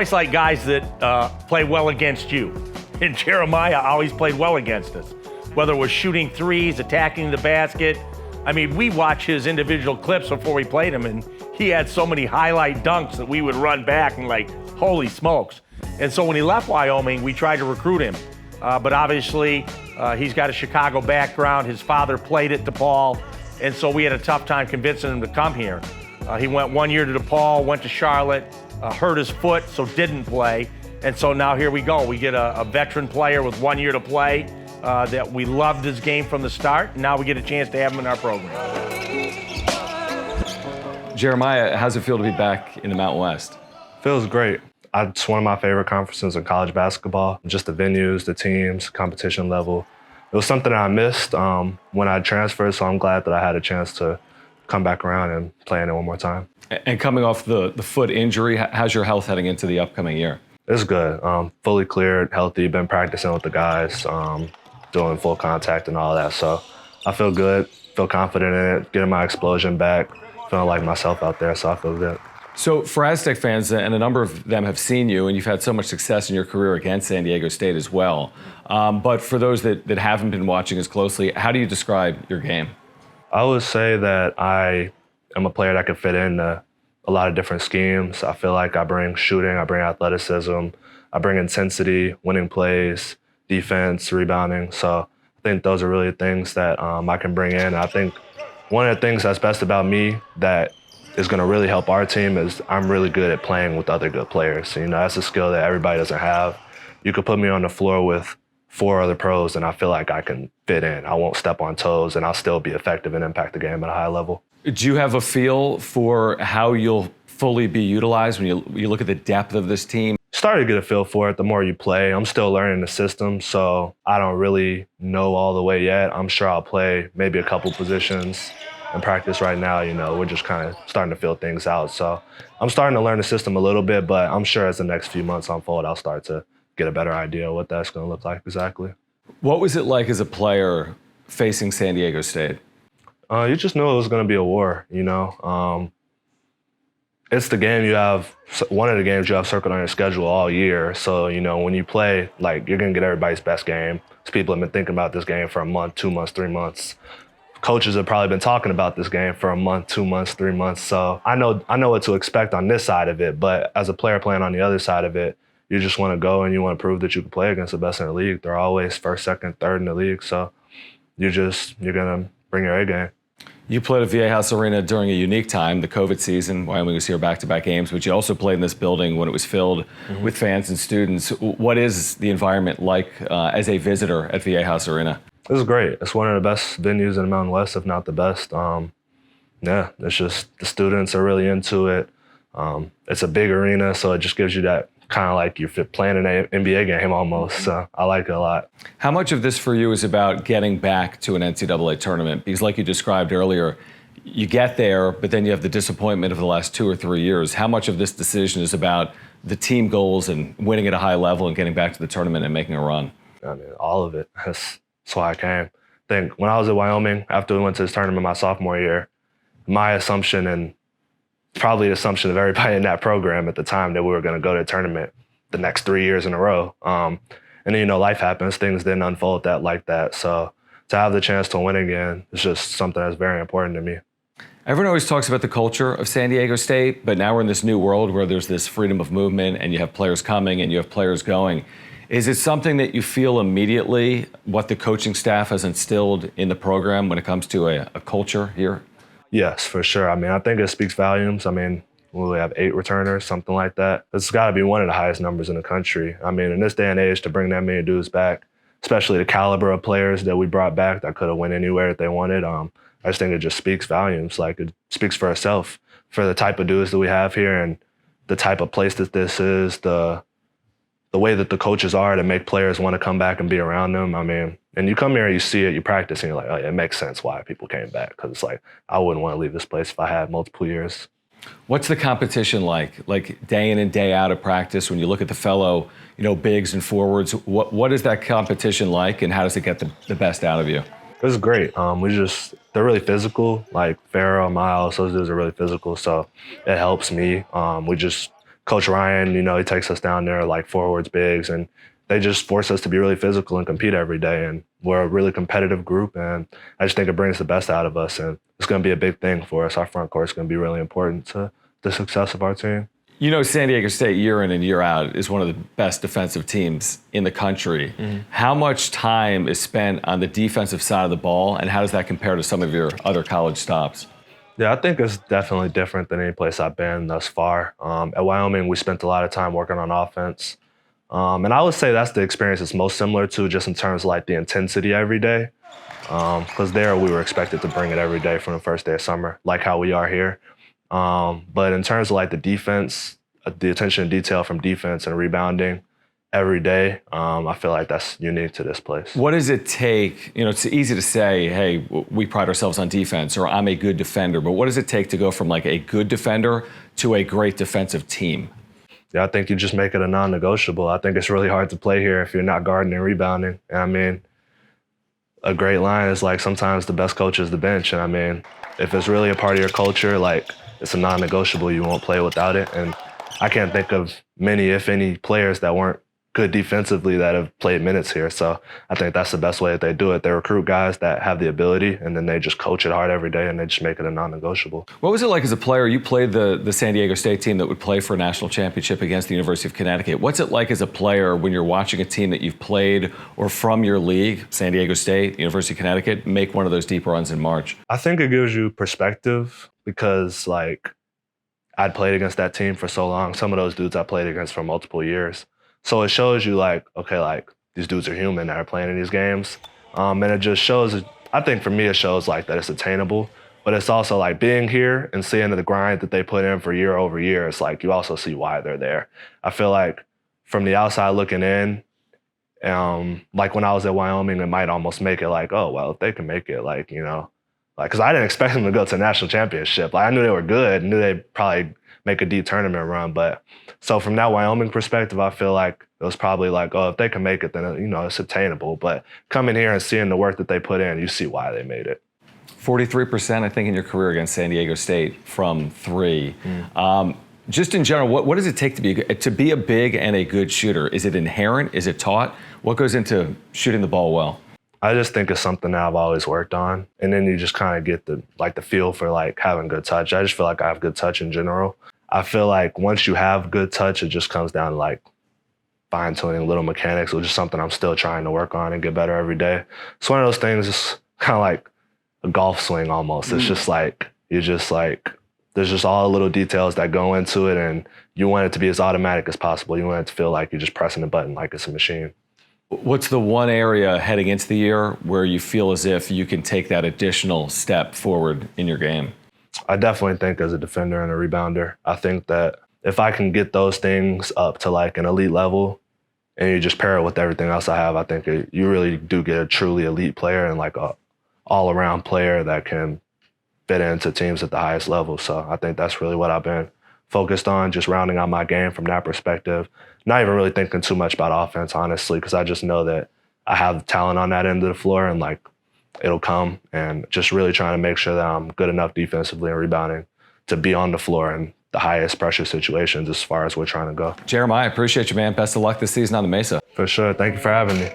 always like guys that play well against you. And Jeremiah always played well against us, whether it was shooting threes, attacking the basket. I mean, we watch his individual clips before we played him, and he had so many highlight dunks that we would run back and like, holy smokes. And so when he left Wyoming, we tried to recruit him. But obviously, he's got a Chicago background. His father played at DePaul, and so we had a tough time convincing him to come here. He went 1 year to DePaul, went to Charlotte, hurt his foot, so didn't play. And so now here we go. We get a veteran player with 1 year to play that we loved his game from the start. And now we get a chance to have him in our program. Jeremiah, how's it feel to be back in the Mountain West? Feels great. It's one of my favorite conferences in college basketball. Just the venues, the teams, competition level. It was something that I missed when I transferred, so I'm glad that I had a chance to come back around and play in it one more time. And coming off the foot injury, how's your health heading into the upcoming year? It's good. Fully cleared, healthy, been practicing with the guys, doing full contact and all that. So I feel good, feel confident in it, getting my explosion back, feeling like myself out there, so I feel good. So for Aztec fans, and a number of them have seen you, and you've had so much success in your career against San Diego State as well. But for those that haven't been watching as closely, how do you describe your game? I would say that I am a player that can fit into a lot of different schemes. I feel like I bring shooting, I bring athleticism, I bring intensity, winning plays, defense, rebounding. So I think those are really things that I can bring in. I think one of the things that's best about me that is going to really help our team is I'm really good at playing with other good players. You know, that's a skill that everybody doesn't have. You could put me on the floor with 4 other pros and I feel like I can fit in. I won't step on toes and I'll still be effective and impact the game at a high level. Do you have a feel for how you'll fully be utilized when you look at the depth of this team? Started to get a feel for it the more you play. I'm still learning the system, so I don't really know all the way yet. I'm sure I'll play maybe a couple positions in practice right now. You know, we're just kind of starting to feel things out. So I'm starting to learn the system a little bit, but I'm sure as the next few months unfold, I'll start to get a better idea of what that's going to look like exactly. What was it like as a player facing San Diego State? You just knew it was going to be a war, you know. It's the game you have, one of the games you have circled on your schedule all year. So, you know, when you play, like, you're going to get everybody's best game. People have been thinking about this game for a month, 2 months, 3 months. Coaches have probably been talking about this game for a month, 2 months, 3 months. So I know what to expect on this side of it. But as a player playing on the other side of it, you just want to go and you want to prove that you can play against the best in the league. They're always first, second, third in the league. So you're going to bring your A game. You played at Viejas Arena during a unique time, the COVID season. Wyoming was here back-to-back games, but you also played in this building when it was filled with fans and students. What is the environment like as a visitor at Viejas Arena? It was great. It's one of the best venues in the Mountain West, if not the best. Yeah, it's just the students are really into it. It's a big arena, so it just gives you that kind of like you're playing an NBA game almost. So I like it a lot. How much of this for you is about getting back to an NCAA tournament? Because like you described earlier, you get there, but then you have the disappointment of the last 2 or 3 years. How much of this decision is about the team goals and winning at a high level and getting back to the tournament and making a run? I mean, all of it. That's why I came. I think when I was at Wyoming, after we went to this tournament my sophomore year, my assumption, and probably the assumption of everybody in that program at the time, that we were going to go to a tournament the next 3 years in a row. And then, you know, life happens. Things didn't unfold like that. So to have the chance to win again is just something that's very important to me. Everyone always talks about the culture of San Diego State, but now we're in this new world where there's this freedom of movement and you have players coming and you have players going. Is it something that you feel immediately what the coaching staff has instilled in the program when it comes to a culture here? Yes, for sure. I mean, I think it speaks volumes. I mean, we have 8 returners, something like that. It's got to be one of the highest numbers in the country. I mean, in this day and age, to bring that many dudes back, especially the caliber of players that we brought back that could have went anywhere that they wanted, I just think it just speaks volumes. Like, it speaks for itself, for the type of dudes that we have here and the type of place that this is, the way that the coaches are to make players want to come back and be around them. I mean, and you come here and you see it, you practice, and you're like, oh, yeah, it makes sense why people came back. Because it's like, I wouldn't want to leave this place if I had multiple years. What's the competition like day in and day out of practice when you look at the fellow, you know, bigs and forwards? What is that competition like, and how does it get the best out of you? It's great. They're really physical. Like Farrell, Miles, those dudes are really physical. So it helps me. We just Coach Ryan, he takes us down there like forwards, bigs, and they just force us to be really physical and compete every day. And we're a really competitive group, and I just think it brings the best out of us. And it's going to be a big thing for us. Our front court is going to be really important to the success of our team. San Diego State year in and year out is one of the best defensive teams in the country. Mm-hmm. How much time is spent on the defensive side of the ball, and how does that compare to some of your other college stops? Yeah, I think it's definitely different than any place I've been thus far. At Wyoming, we spent a lot of time working on offense. And I would say that's the experience it's most similar to, just in terms of like the intensity every day. Because there we were expected to bring it every day from the first day of summer, like how we are here. But in terms of like the defense, the attention to detail from defense and rebounding every day, I feel like that's unique to this place. What does it take? It's easy to say, hey, we pride ourselves on defense, or I'm a good defender, but what does it take to go from like a good defender to a great defensive team? Yeah, I think you just make it a non-negotiable. I think it's really hard to play here if you're not guarding and rebounding. And I mean, a great line is like, sometimes the best coach is the bench. And I mean, if it's really a part of your culture, like, it's a non-negotiable. You won't play without it. And I can't think of many, if any, players that weren't good defensively that have played minutes here. So I think that's the best way that they do it. They recruit guys that have the ability, and then they just coach it hard every day, and they just make it a non-negotiable. What was it like as a player? You played the San Diego State team that would play for a national championship against the University of Connecticut. What's it like as a player when you're watching a team that you've played or from your league, San Diego State, University of Connecticut, make one of those deep runs in March? I think it gives you perspective because, like, I'd played against that team for so long. Some of those dudes I played against for multiple years. So it shows you, like, okay, like, these dudes are human that are playing in these games. And it just shows, I think for me, it shows, like, that it's attainable. But it's also, like, being here and seeing the grind that they put in for year over year, it's like you also see why they're there. I feel like from the outside looking in, like when I was at Wyoming, it might almost make it like, oh, well, if they can make it, like, because I didn't expect them to go to a national championship. Like, I knew they were good, knew they'd probably make a deep tournament run. But so from that Wyoming perspective, I feel like it was probably like, oh, if they can make it, then, it's attainable. But coming here and seeing the work that they put in, you see why they made it. 43%, I think, in your career against San Diego State from three. Just in general, what does it take to be a big and a good shooter? Is it inherent? Is it taught? What goes into shooting the ball well? I just think it's something that I've always worked on. And then you just kind of get the feel for like having good touch. I just feel like I have good touch in general. I feel like once you have good touch, it just comes down to like fine-tuning little mechanics, which is something I'm still trying to work on and get better every day. It's one of those things, it's kind of like a golf swing almost. It's just like, there's just all the little details that go into it, and you want it to be as automatic as possible. You want it to feel like you're just pressing a button like it's a machine. What's the one area heading into the year where you feel as if you can take that additional step forward in your game? I definitely think as a defender and a rebounder, I think that if I can get those things up to like an elite level and you just pair it with everything else I have, I think you really do get a truly elite player and like a all-around player that can fit into teams at the highest level. So I think that's really what I've been focused on, just rounding out my game from that perspective. Not even really thinking too much about offense, honestly, because I just know that I have talent on that end of the floor and like it'll come, and just really trying to make sure that I'm good enough defensively and rebounding to be on the floor in the highest pressure situations as far as we're trying to go. Jeremiah, I appreciate you, man. Best of luck this season on the Mesa. For sure. Thank you for having me.